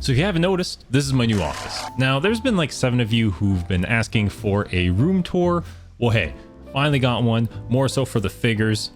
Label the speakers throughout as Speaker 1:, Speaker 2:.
Speaker 1: So if you haven't noticed, this is my new office. Now, there's been like 7 of you who've been asking for a room tour. Well, hey, finally got one, more so for the figures.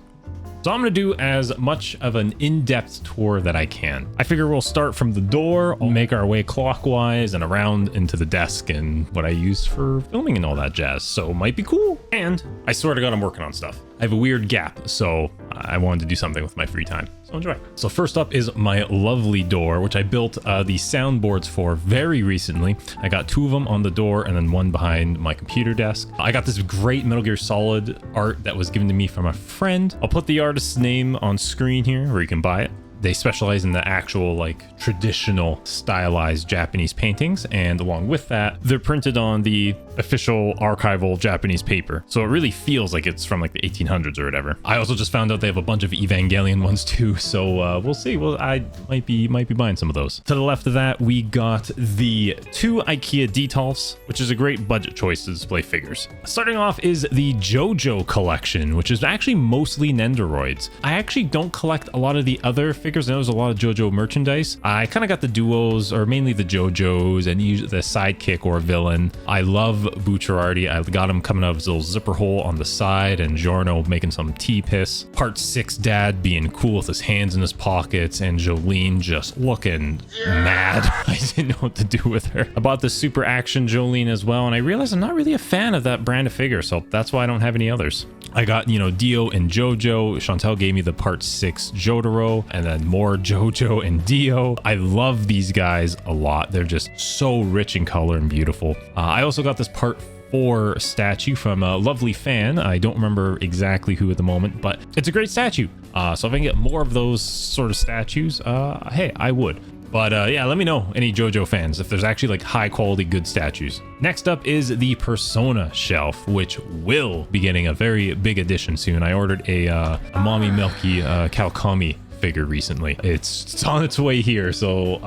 Speaker 1: So I'm going to do as much of an in-depth tour that I can. I figure we'll start from the door, I'll make our way clockwise and around into the desk and what I use for filming and all that jazz. So it might be cool. And I swear to God, I'm working on stuff. I have a weird gap, so I wanted to do something with my free time. So enjoy. So first up is my lovely door, which I built the soundboards for very recently. I got 2 of them on the door and then 1 behind my computer desk. I got this great Metal Gear Solid art that was given to me from a friend. I'll put the artist's name on screen here where you can buy it. They specialize in the actual like traditional stylized Japanese paintings, and along with that, they're printed on the official archival Japanese paper. So it really feels like it's from like the 1800s or whatever. I also just found out they have a bunch of Evangelion ones too, so we'll see. Well, I might be buying some of those. To the left of that, we got the 2 IKEA Detolfs, which is a great budget choice to display figures. Starting off is the JoJo collection, which is actually mostly Nendoroids. I actually don't collect a lot of the other figures. I know there's a lot of JoJo merchandise. I kind of got the duos, or mainly the JoJos, and the sidekick or villain. I love Bucciarati. I got him coming out of his little zipper hole on the side, and Giorno making some tea piss. Part 6 dad being cool with his hands in his pockets, and Jolene just looking mad. I didn't know what to do with her. I bought the super action Jolene as well, and I realized I'm not really a fan of that brand of figure, so that's why I don't have any others. I got, Dio and JoJo. Chantel gave me the part 6 Jotaro, and then more JoJo and Dio. I love these guys a lot. They're just so rich in color and beautiful. I also got this part 4 statue from a lovely fan. I don't remember exactly who at the moment, but it's a great statue. So if I can get more of those sort of statues, hey, I would. But yeah, let me know, any JoJo fans, if there's actually like high quality good statues. Next up is the Persona shelf, which will be getting a very big addition soon. I ordered a Mommy Milky Kalkami figure recently. It's on its way here, so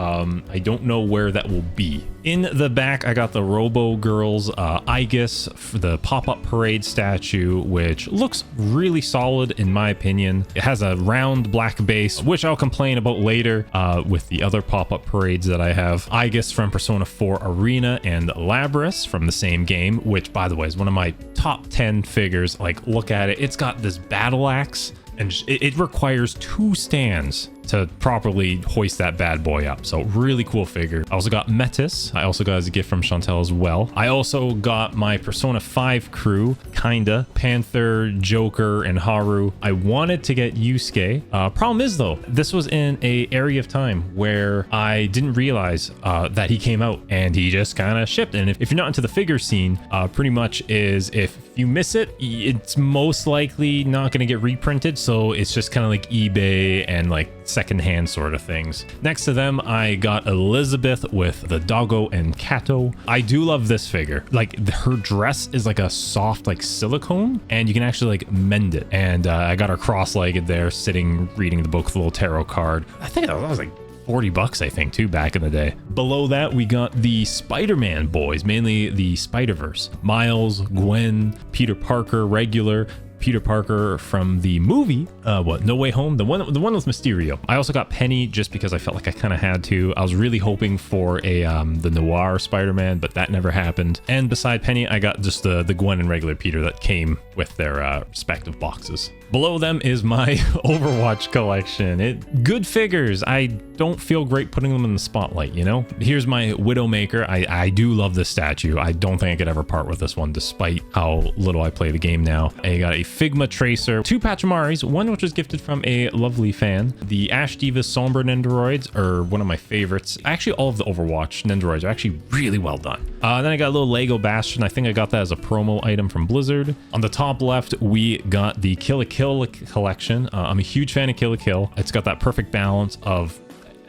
Speaker 1: I don't know where that will be. In the back, I got the Robo Girls Aegis for the pop-up parade statue, which looks really solid in my opinion. It has a round black base, which I'll complain about later with the other pop-up parades that I have. Aegis from Persona 4 Arena and Labris from the same game, which by the way is one of my top 10 figures. Like, look at it. It's got this battle axe, and it requires 2 stands to properly hoist that bad boy up. So really cool figure. I also got Metis. I also got as a gift from Chantel as well. I also got my Persona 5 crew, kinda. Panther, Joker, and Haru. I wanted to get Yusuke. Problem is though, this was in a area of time where I didn't realize that he came out, and he just kind of shipped. And if you're not into the figure scene, pretty much is if you miss it, it's most likely not going to get reprinted. So it's just kind of like eBay and like secondhand sort of things. Next to them, I got Elizabeth with the doggo and Kato. I do love this figure. Like, her dress is like a soft like silicone, and you can actually like mend it. And I got her cross-legged there, sitting reading the book with a little tarot card. I think that was like $40, I think, too, back in the day. Below that, we got the Spider-Man boys, mainly the Spider-Verse. Miles, Gwen, Peter Parker, regular Peter Parker from the movie, No Way Home, the one with Mysterio. I also got Penny just because I felt like I kind of had to. I was really hoping for the Noir Spider-Man, but that never happened. And beside Penny, I got just the Gwen and regular Peter that came with their respective boxes. Below them is my Overwatch collection. Good figures. I don't feel great putting them in the spotlight, you know? Here's my Widowmaker. I do love this statue. I don't think I could ever part with this one, despite how little I play the game now. I got a Figma Tracer, 2 Pachamaris, one which was gifted from a lovely fan. The Ash Diva Sombra Nendoroids are one of my favorites. Actually, all of the Overwatch Nendoroids are actually really well done. Then I got a little Lego Bastion. I think I got that as a promo item from Blizzard. On the top left, we got the Kill la Kill collection. I'm a huge fan of Kill la Kill. It's got that perfect balance of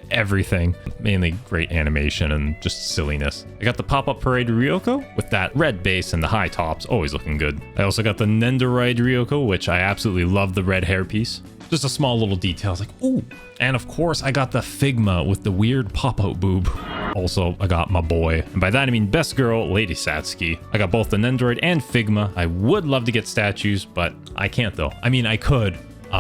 Speaker 1: everything, mainly great animation and just silliness. I got the pop-up parade Ryoko with that red base and the high tops, always looking good. I also got the Nendoroid Ryoko, which I absolutely love the red hairpiece. Just a small little detail. I was like, ooh. And of course, I got the Figma with the weird pop-out boob. Also, I got my boy. And by that, I mean best girl, Lady Satsuki. I got both the Nendoroid and Figma. I would love to get statues, but I can't though. I mean, I could.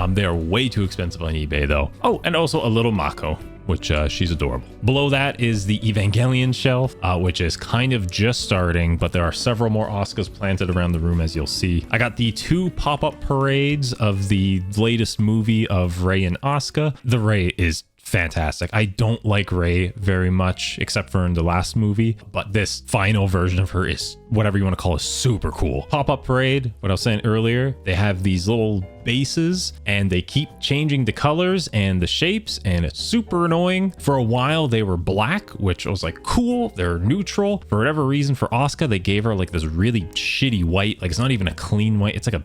Speaker 1: They are way too expensive on eBay though. Oh, and also a little Mako. which she's adorable. Below that is the Evangelion shelf, which is kind of just starting, but there are several more Asukas planted around the room, as you'll see. I got the 2 pop-up parades of the latest movie of Rei and Asuka. The Rei is fantastic. I don't like Rei very much, except for in the last movie, but this final version of her is, whatever you want to call it, super cool. Pop-up parade, what I was saying earlier, they have these little bases and they keep changing the colors and the shapes, and it's super annoying. For a while they were black, which was like cool. They're neutral. For whatever reason, for Asuka, they gave her like this really shitty white. Like, it's not even a clean white. It's like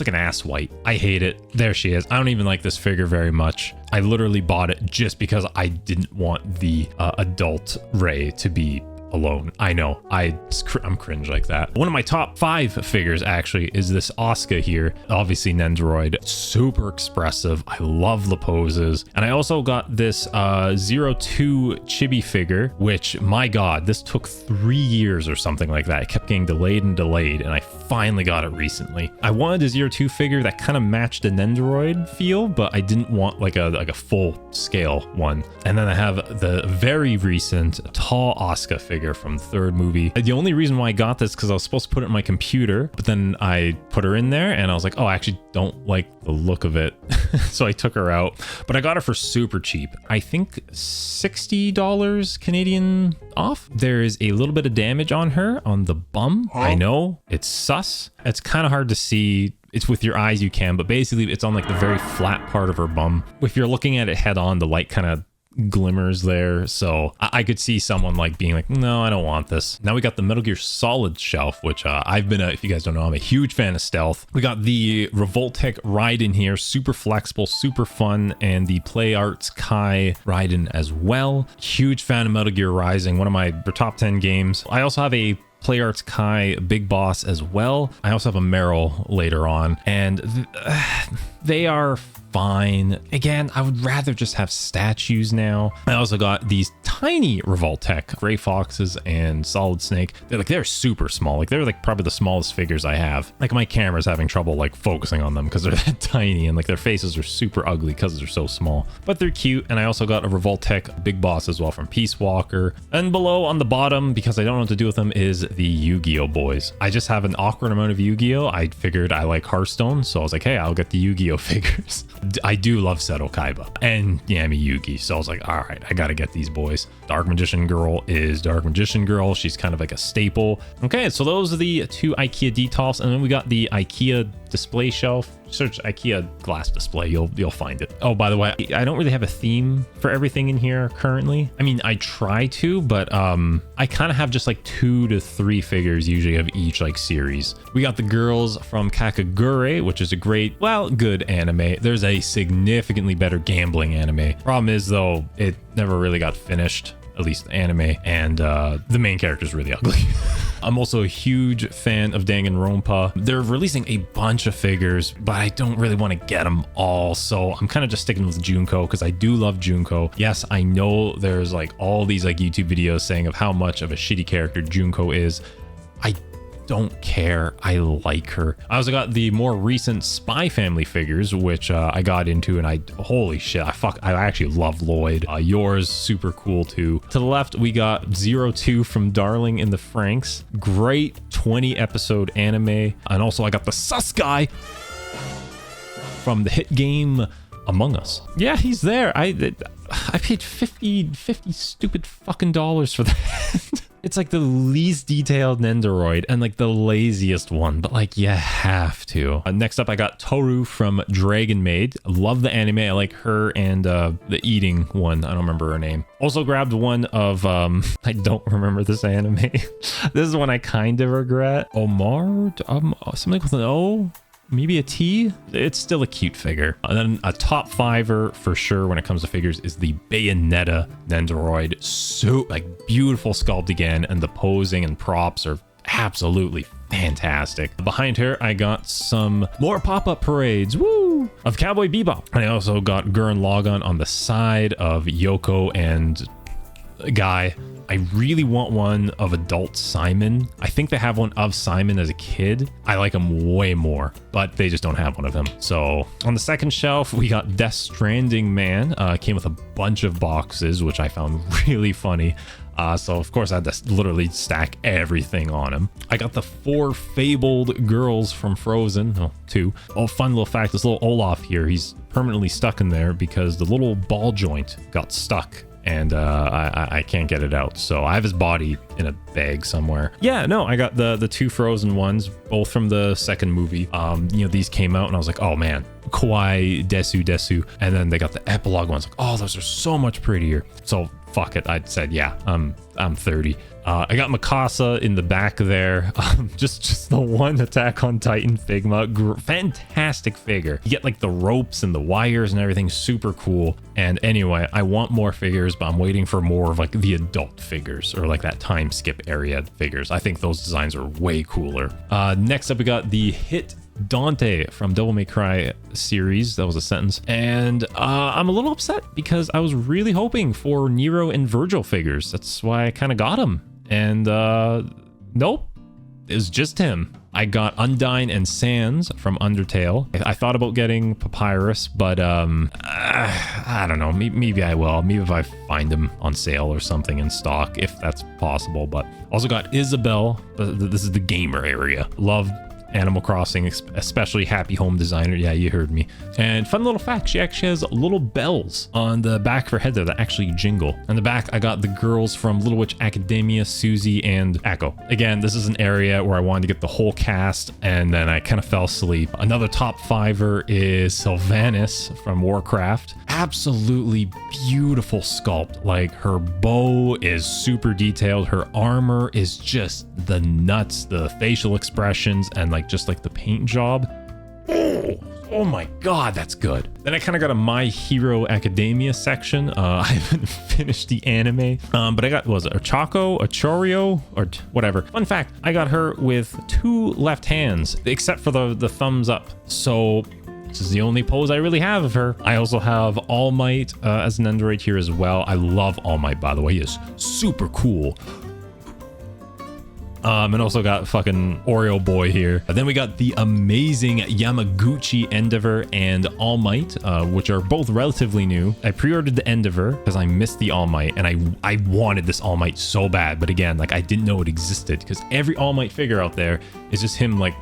Speaker 1: an ass white. I hate it. There she is. I don't even like this figure very much. I literally bought it just because I didn't want the adult Rei to be alone. I know, I'm cringe like that. One of my top 5 figures actually is this Asuka here, obviously Nendoroid, super expressive. I love the poses. And I also got this 02 Chibi figure, which, my god, this took 3 years or something like that. It kept getting delayed and delayed, and I finally got it recently. I wanted a 02 figure that kind of matched the Nendoroid feel, but I didn't want like a full scale one. And then I have the very recent tall Asuka figure from the 3rd movie. The only reason why I got this because I was supposed to put it in my computer, but then I put her in there and I was like, oh, I actually don't like the look of it. So I took her out, but I got her for super cheap. I think $60 Canadian off. There is a little bit of damage on her on the bum. I know, it's sus. It's kind of hard to see. It's with your eyes you can, but basically it's on like the very flat part of her bum. If you're looking at it head on, the light kind of glimmers there, so I could see someone like being like, no, I don't want this. Now we got the Metal Gear Solid shelf, which I've been if you guys don't know, I'm a huge fan of stealth. We got the Revoltech Raiden here, super flexible, super fun, and the Play Arts Kai Raiden as well. Huge fan of Metal Gear Rising, one of my top 10 games. I also have a Play Arts Kai Big Boss as well. I also have a Meryl later on, and they are fine. Again, I would rather just have statues now. I also got these tiny Revoltech Gray Foxes and Solid Snake. They're super small. Like, they're like probably the smallest figures I have. Like, my camera's having trouble like focusing on them because they're that tiny, and like their faces are super ugly because they're so small, but they're cute. And I also got a Revoltech Big Boss as well from Peace Walker. And below on the bottom, because I don't know what to do with them, is the Yu-Gi-Oh boys. I just have an awkward amount of Yu-Gi-Oh. I figured I like Hearthstone, so I was like, hey, I'll get the Yu-Gi-Oh figures. I do love Seto Kaiba and Yami Yugi, so I was like, all right, I gotta get these boys. Dark Magician Girl is Dark Magician Girl. She's kind of like a staple. Okay, so those are the 2 IKEA details, and then we got the IKEA display shelf. Search IKEA glass display, you'll find it. Oh, by the way, I don't really have a theme for everything in here currently. I mean, I try to, but I kind of have just like 2 to 3 figures usually of each like series. We got the girls from Kakagure, which is a great, well, good anime. There's a significantly better gambling anime. Problem is though, it never really got finished, at least the anime, and the main character is really ugly. I'm also a huge fan of Danganronpa. They're releasing a bunch of figures, but I don't really want to get them all, so I'm kind of just sticking with Junko because I do love Junko. Yes, I know there's like all these like YouTube videos saying of how much of a shitty character Junko is. I don't care. I like her. I also got the more recent Spy Family figures, which I got into, and holy shit, I actually love Lloyd. Yours, super cool too. To the left, we got 02 from Darling in the Franxx. Great 20 episode anime. And also I got the sus guy from the hit game Among Us. Yeah, he's there. I paid 50 stupid fucking dollars for that. It's like the least detailed Nendoroid and like the laziest one, but like you have to. Next up, I got Toru from Dragon Maid. Love the anime. I like her and the eating one. I don't remember her name. Also grabbed one of, I don't remember this anime. This is one I kind of regret. Omar, something with an O. Maybe a T. It's still a cute figure. And then a top 5er for sure when it comes to figures is the Bayonetta Nendoroid. So like beautiful sculpt again, and the posing and props are absolutely fantastic. Behind her, I got some more pop-up parades, woo, of Cowboy Bebop. And I also got Gurren Lagann on the side of Yoko and guy. I really want one of adult Simon. I think they have one of Simon as a kid. I like him way more, but they just don't have one of him. So on the second shelf, we got Death Stranding Man. Came with a bunch of boxes, which I found really funny. So of course I had to literally stack everything on him. I got the 4 fabled girls from Frozen. Oh, 2. Oh, fun little fact, this little Olaf here, he's permanently stuck in there because the little ball joint got stuck. And I can't get it out. So I have his body in a bag somewhere. Yeah, no, I got the 2 Frozen ones, both from the second movie. You know, these came out and I was like, oh man, kawaii, desu. And then they got the epilogue ones. Like, oh, those are so much prettier. So fuck it. I said, yeah, I'm 30. I got Mikasa in the back there. Just the one Attack on Titan Figma. Fantastic figure. You get like the ropes and the wires and everything. Super cool. And anyway, I want more figures, but I'm waiting for more of like the adult figures or like that time skip area figures. I think those designs are way cooler. Next up, we got the Hit Dante from Devil May Cry series. That was a sentence. And I'm a little upset because I was really hoping for Nero and Virgil figures. That's why I kind of got them. And nope, it was just him. I got Undyne and Sans from Undertale. I thought about getting Papyrus, but I don't know. Maybe I will. Maybe if I find them on sale or something in stock, if that's possible. But also got Isabelle. This is the gamer area. Love Animal Crossing, especially Happy Home Designer. Yeah, you heard me. And fun little fact, she actually has little bells on the back of her head there that actually jingle. On the back, I got the girls from Little Witch Academia, Susie and Echo. Again, this is an area where I wanted to get the whole cast, and then I kind of fell asleep. Another top 5er is Sylvanas from Warcraft. Absolutely beautiful sculpt. Like, her bow is super detailed. Her armor is just the nuts, the facial expressions, and like just like the paint job. Oh my god, that's good. Then I kind of got a My Hero Academia section. I haven't finished the anime, but I got, what was it, a Chorio, or whatever. Fun fact, I got her with 2 left hands, except for the thumbs up. So this is the only pose I really have of her. I also have All Might as an android here as well. I love All Might, by the way. He is super cool. And also got fucking Oreo Boy here. And then we got the amazing Yamaguchi Endeavor and All Might, which are both relatively new. I pre-ordered the Endeavor because I missed the All Might, and I wanted this All Might so bad. But again, like, I didn't know it existed because every All Might figure out there is just him like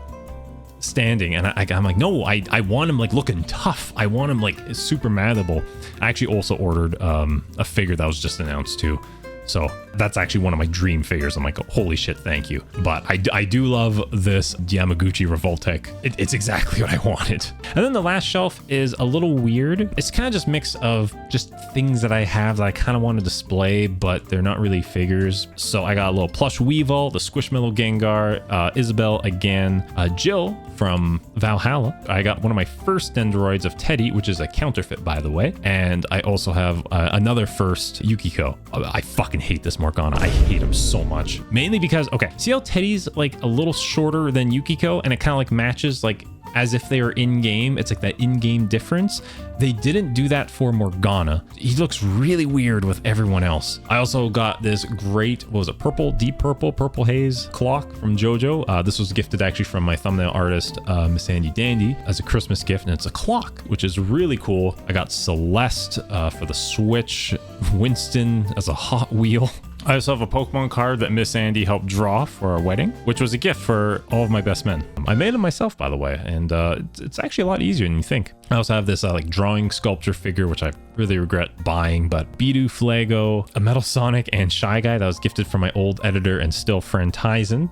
Speaker 1: standing, and I'm like, no, I want him like looking tough. I want him like super malleable. I actually also ordered a figure that was just announced too. So that's actually one of my dream figures. I'm like, holy shit, thank you. But I do love this Yamaguchi Revoltech. It's exactly what I wanted. And then the last shelf is a little weird. It's kind of just mix of just things that I have that I kind of want to display, but they're not really figures. So I got a little plush Weevil, the Squishmallow Gengar, Isabelle again, Jill from Valhalla. I got one of my first Dendroids of Teddy, which is a counterfeit, by the way. And I also have another first Yukiko. I fucking hate this Morgana. I hate him so much. Mainly because, okay, see how Teddy's like a little shorter than Yukiko, and it kind of like matches like as if they are in-game. It's like that in-game difference. They didn't do that for Morgana. He looks really weird with everyone else. I also got this great, what was it, deep purple haze clock from JoJo. This was gifted actually from my thumbnail artist, Miss Andy Dandy, as a Christmas gift, and it's a clock, which is really cool. I got Celeste for the Switch, Winston as a Hot Wheel. I also have a Pokemon card that Miss Andy helped draw for our wedding, which was a gift for all of my best men. I made them myself, by the way, and it's actually a lot easier than you think. I also have this like drawing sculpture figure, which I really regret buying, but Bidoo, Flago, a Metal Sonic, and Shy Guy that was gifted from my old editor and still friend Tyson.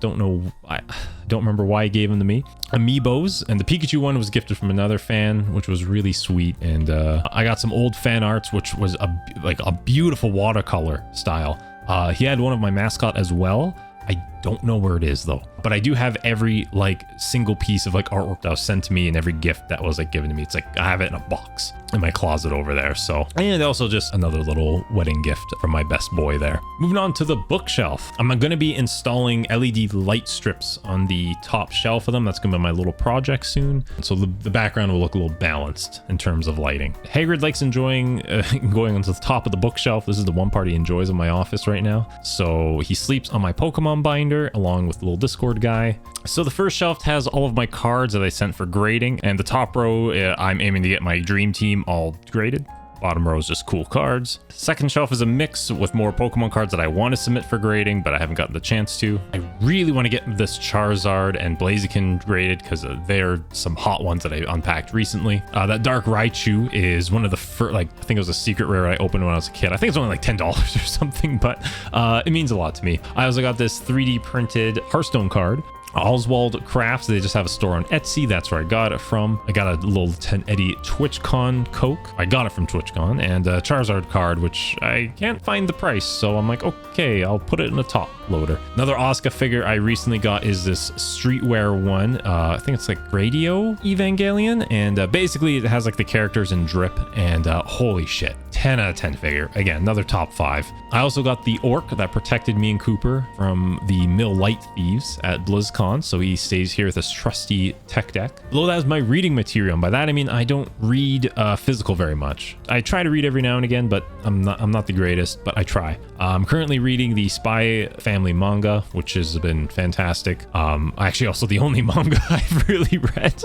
Speaker 1: I don't remember why he gave them to me. Amiibos, and the Pikachu one was gifted from another fan, which was really sweet. And I got some old fan arts, which was a beautiful watercolor style. He had one of my mascot as well. I don't know where it is though. But I do have every like single piece of like artwork that was sent to me and every gift that was like given to me. It's like I have it in a box in my closet over there. So, and also just another little wedding gift from my best boy there. Moving on to the bookshelf. I'm going to be installing LED light strips on the top shelf of them. That's going to be my little project soon. So the background will look a little balanced in terms of lighting. Hagrid likes enjoying going onto the top of the bookshelf. This is the one part he enjoys in my office right now. So he sleeps on my Pokemon binder along with the little Discord guy. So the first shelf has all of my cards that I sent for grading, and the top row I'm aiming to get my dream team all graded. Bottom row is just cool cards. Second shelf is a mix with more Pokemon cards that I want to submit for grading, but I haven't gotten the chance to. I really want to get this Charizard and Blaziken graded because they're some hot ones that I unpacked recently. That Dark Raichu is one of the first, like, I think it was a secret rare I opened when I was a kid. I think it's only like $10 or something, but it means a lot to me. I also got this 3D printed Hearthstone card. Oswald Crafts, they just have a store on Etsy. That's where I got it from. I got a little Eddy TwitchCon Coke. I got it from TwitchCon, and a Charizard card, which I can't find the price. So I'm like, okay, I'll put it in the top loader. Another Asuka figure I recently got is this streetwear one. I think it's like Radio Evangelion. And basically it has like the characters in drip, and holy shit, 10 out of 10 figure. Again, another top 5. I also got the orc that protected me and Cooper from the Mill Light Thieves at BlizzCon. So he stays here with this trusty tech deck. Below that is my reading material, and by that I mean I don't read physical very much. I try to read every now and again, but I'm not the greatest, but I try. I'm currently reading the Spy Family manga, which has been fantastic. Actually also the only manga I've really read.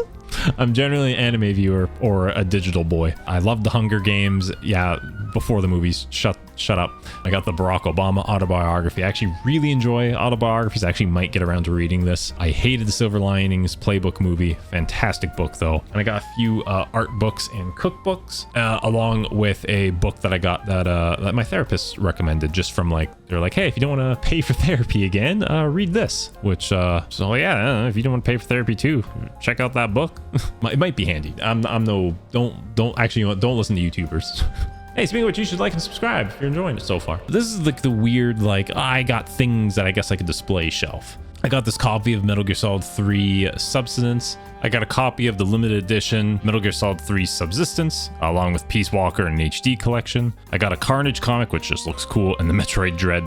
Speaker 1: I'm generally an anime viewer or a digital boy. I love the Hunger Games. Yeah, before the movies. Shut up. I got the Barack Obama autobiography. I actually really enjoy autobiographies. I actually might get around to reading this. I hated the Silver Linings Playbook movie. Fantastic book though. And I got a few art books and cookbooks, along with a book that I got that my therapist recommended, just from like, they're like, hey, if you don't want to pay for therapy again, read this. Which, so yeah, if you don't want to pay for therapy too, check out that book. It might be handy. Don't listen to YouTubers. Hey, speaking of which, you should like and subscribe if you're enjoying it so far. This is like the weird, like, I got things that I guess I could display shelf. I got this copy of Metal Gear Solid 3 Subsistence. I got a copy of the limited edition Metal Gear Solid 3 Subsistence, along with Peace Walker and an HD collection. I got a Carnage comic, which just looks cool, and the Metroid Dread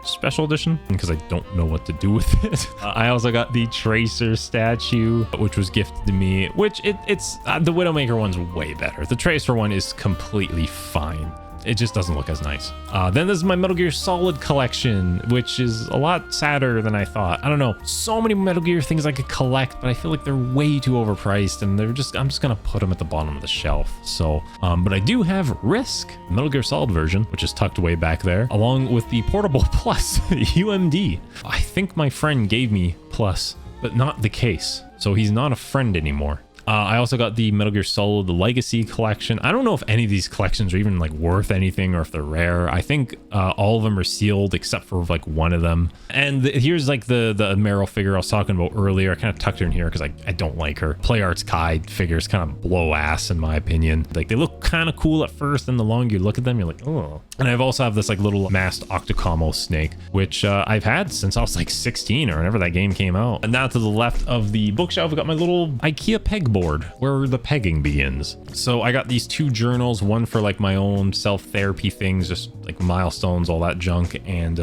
Speaker 1: Special Edition, because I don't know what to do with it. I also got the Tracer statue, which was gifted to me, which it's the Widowmaker one's way better. The Tracer one is completely fine. It just doesn't look as nice. Then this is my Metal Gear Solid collection, which is a lot sadder than I thought. I don't know, so many Metal Gear things I could collect, but I feel like they're way too overpriced, and I'm just gonna put them at the bottom of the shelf. So, but I do have Risk, the Metal Gear Solid version, which is tucked way back there, along with the Portable Plus UMD. I think my friend gave me Plus, but not the case, so he's not a friend anymore. I also got the Metal Gear Solid Legacy collection. I don't know if any of these collections are even like worth anything or if they're rare. I think all of them are sealed except for like one of them. And here's like the Meryl figure I was talking about earlier. I kind of tucked her in here because I don't like her. Play Arts Kai figures kind of blow ass in my opinion. Like they look kind of cool at first, and the longer you look at them, you're like, oh. And I've also have this like little masked Octocamo snake, which I've had since I was like 16 or whenever that game came out. And now to the left of the bookshelf, we got my little IKEA pegboard where the pegging begins. So I got these 2 journals, one for like my own self-therapy things, just like milestones, all that junk. And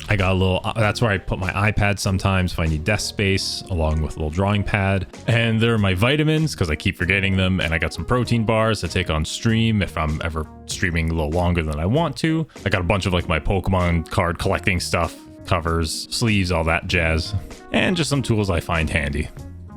Speaker 1: I got a little, that's where I put my iPad sometimes if I need desk space, along with a little drawing pad. And there are my vitamins because I keep forgetting them. And I got some protein bars to take on stream if I'm ever streaming a little longer than I want to. I got a bunch of like my Pokemon card collecting stuff, covers, sleeves, all that jazz, and just some tools I find handy.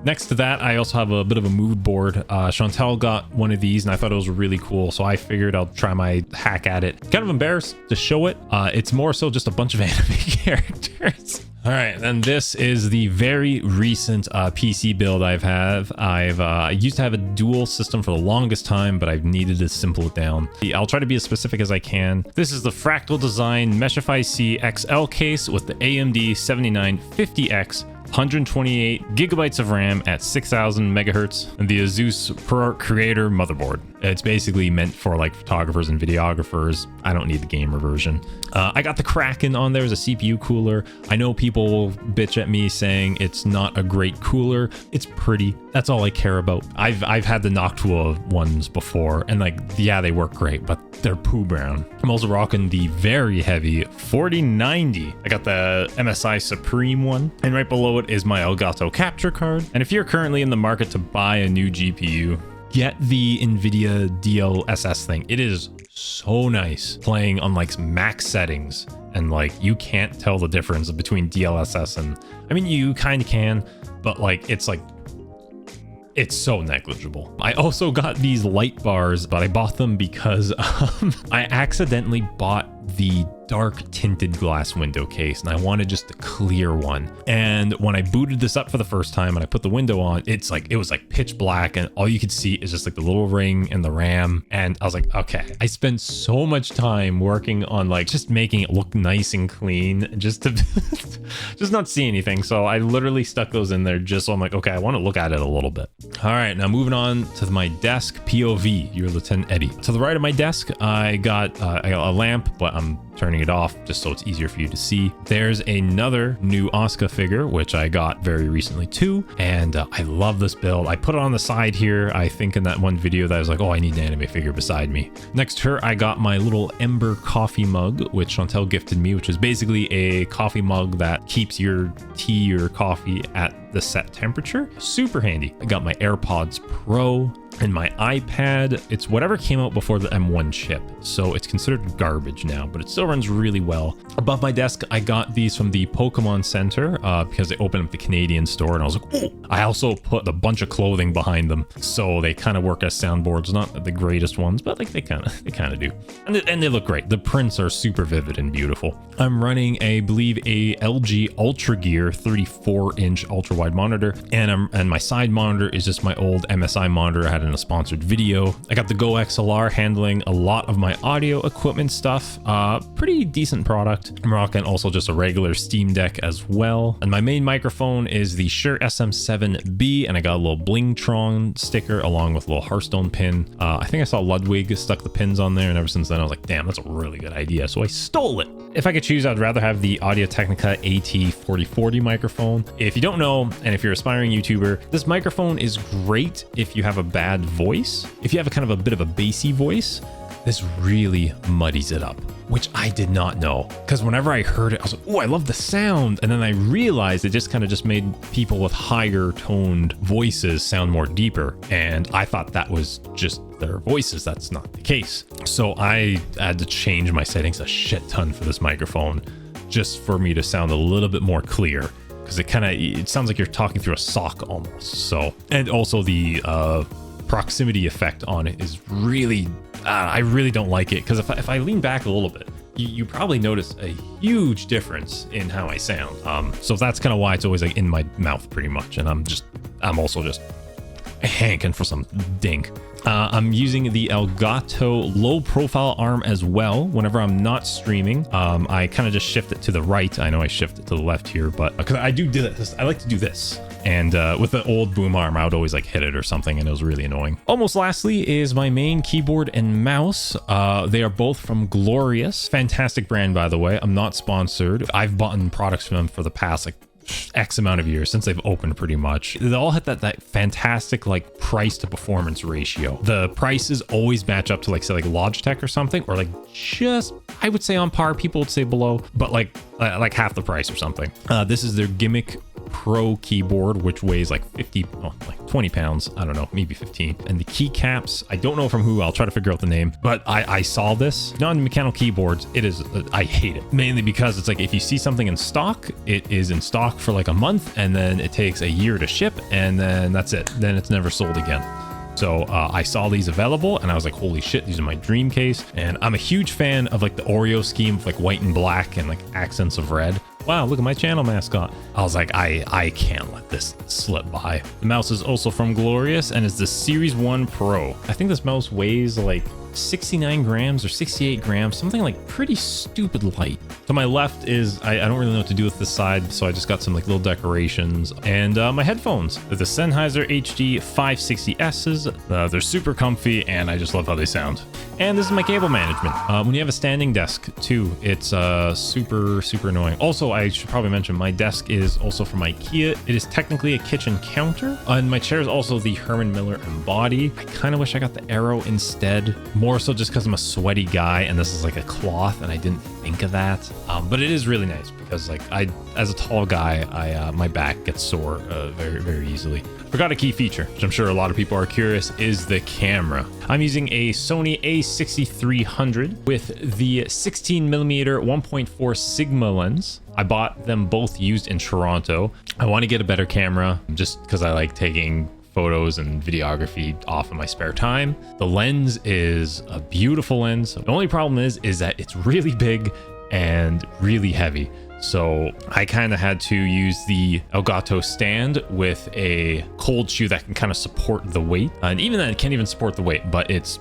Speaker 1: Next to that, I also have a bit of a mood board. Chantel got one of these and I thought it was really cool, so I figured I'll try my hack at it. Kind of embarrassed to show it. It's more so just a bunch of anime characters. All right, then this is the very recent PC build I've I used to have a dual system for the longest time, but I've needed to simple it down. I'll try to be as specific as I can. This is the Fractal Design Meshify C XL case with the AMD 7950X, 128 gigabytes of RAM at 6000 megahertz, and the Asus ProArt Creator motherboard. It's basically meant for like photographers and videographers. I don't need the gamer version. I got the Kraken on there as a CPU cooler. I know people will bitch at me saying it's not a great cooler. It's pretty. That's all I care about. I've had the Noctua ones before, and like, yeah, they work great, but they're poo brown. I'm also rocking the very heavy 4090. I got the MSI Supreme one, and right below it is my Elgato capture card. And if you're currently in the market to buy a new GPU, get the NVIDIA DLSS thing. It is so nice playing on like max settings, and like you can't tell the difference between DLSS and, I mean, you kind of can, but like it's so negligible. I also got these light bars, but I bought them because I accidentally bought the dark tinted glass window case, and I wanted just a clear one. And when I booted this up for the first time and I put the window on, it was like pitch black, and all you could see is just like the little ring and the RAM. And I was like, okay, I spent so much time working on like just making it look nice and clean, just to just not see anything. So I literally stuck those in there just so I'm like, okay, I want to look at it a little bit. All right, now moving on to my desk. POV, your Lieutenant Eddy. To the right of my desk, I got a lamp, but I'm turning it off just so it's easier for you to see. There's another new Asuka figure, which I got very recently too, and I love this build. I put it on the side here. I think in that one video that I was like, oh, I need an anime figure beside me. Next to her, I got my little Ember coffee mug, which Chantel gifted me, which is basically a coffee mug that keeps your tea or coffee at the set temperature. Super handy. I got my AirPods Pro and my iPad. It's whatever came out before the M1 chip, so it's considered garbage now, but it still runs really well. Above my desk, I got these from the Pokemon Center because they opened up the Canadian store, and I was like, oh. I also put a bunch of clothing behind them, so they kind of work as soundboards. Not the greatest ones, but like they kind of do, and they look great. The prints are super vivid and beautiful. I'm running I believe a LG Ultra Gear 34-inch ultra wide monitor, and my side monitor is just my old MSI monitor I had in a sponsored video. I got the Go XLR handling a lot of my audio equipment stuff. Pretty decent product. I'm rocking also just a regular Steam Deck as well. And my main microphone is the Shure SM7B, and I got a little Blingtron sticker along with a little Hearthstone pin. I think I saw Ludwig stuck the pins on there, and ever since then I was like, damn, that's a really good idea. So I stole it. If I could choose, I'd rather have the Audio Technica AT4040 microphone. If you don't know, and if you're an aspiring YouTuber, this microphone is great if you have a bad voice. If you have a kind of a bit of a bassy voice, this really muddies it up, which I did not know, because whenever I heard it, I was like, oh, I love the sound. And then I realized it just kind of just made people with higher toned voices sound more deeper. And I thought that was just their voices. That's not the case. So I had to change my settings a shit ton for this microphone just for me to sound a little bit more clear, because it sounds like you're talking through a sock almost. So, and also the proximity effect on it is really, I really don't like it, because if I lean back a little bit, you probably notice a huge difference in how I sound. So that's kind of why it's always like in my mouth pretty much, and I'm also just hanking for some dink. I'm using the Elgato low profile arm as well whenever I'm not streaming. I kind of just shift it to the right. I know I shift it to the left here, but because I do this, I like to do this. And with the old boom arm, I would always like hit it or something, and it was really annoying. Almost lastly is my main keyboard and mouse. They are both from Glorious. Fantastic brand, by the way. I'm not sponsored. I've bought products from them for the past like X amount of years since they've opened pretty much. They all hit that fantastic like price to performance ratio. The prices always match up to like say like Logitech or something, or like just, I would say on par, people would say below, but like half the price or something. This is their Gimmick Pro keyboard, which weighs like 20 pounds. I don't know, maybe 15. And the keycaps, I don't know from who. I'll try to figure out the name, but I saw this non-mechanical keyboards. It is, I hate it, mainly because it's like if you see something in stock, it is in stock for like a month, and then it takes a year to ship, and then that's it. Then it's never sold again. So I saw these available, and I was like, holy shit, these are my dream case. And I'm a huge fan of like the Oreo scheme of like white and black and like accents of red. Wow, look at my channel mascot. I was like, I can't let this slip by. The mouse is also from Glorious and is the Series 1 Pro. I think this mouse weighs like 69 grams or 68 grams, something like pretty stupid light. To my left is, I don't really know what to do with this side, so I just got some like little decorations, and my headphones. They're the Sennheiser HD 560Ss. They're super comfy, and I just love how they sound. And this is my cable management. When you have a standing desk too, it's super annoying. Also, I should probably mention my desk is also from IKEA. It is technically a kitchen counter, and my chair is also the Herman Miller Embody. I kind of wish I got the Arrow instead, more so just because I'm a sweaty guy and this is like a cloth and I didn't think of that. But it is really nice because like as a tall guy, my back gets sore very easily. Forgot a key feature, which I'm sure a lot of people are curious, is the camera. I'm using a Sony a6300 with the 16mm 1.4 Sigma lens. I bought them both used in Toronto. I want to get a better camera just because I like taking photos and videography off in my spare time. The lens is a beautiful lens. The only problem is that it's really big and really heavy. So I kind of had to use the Elgato stand with a cold shoe that can kind of support the weight. And even then, it can't even support the weight, but it's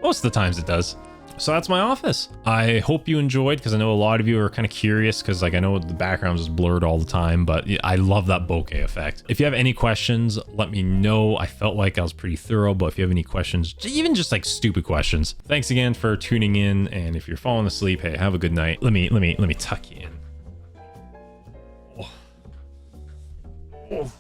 Speaker 1: most of the times it does. So that's my office. I hope you enjoyed, because I know a lot of you are kind of curious, because like I know the background is blurred all the time, but I love that bokeh effect. If you have any questions, let me know. I felt like I was pretty thorough, but if you have any questions, even just like stupid questions, thanks again for tuning in. And if you're falling asleep, hey, have a good night. Let me tuck you in. Oh.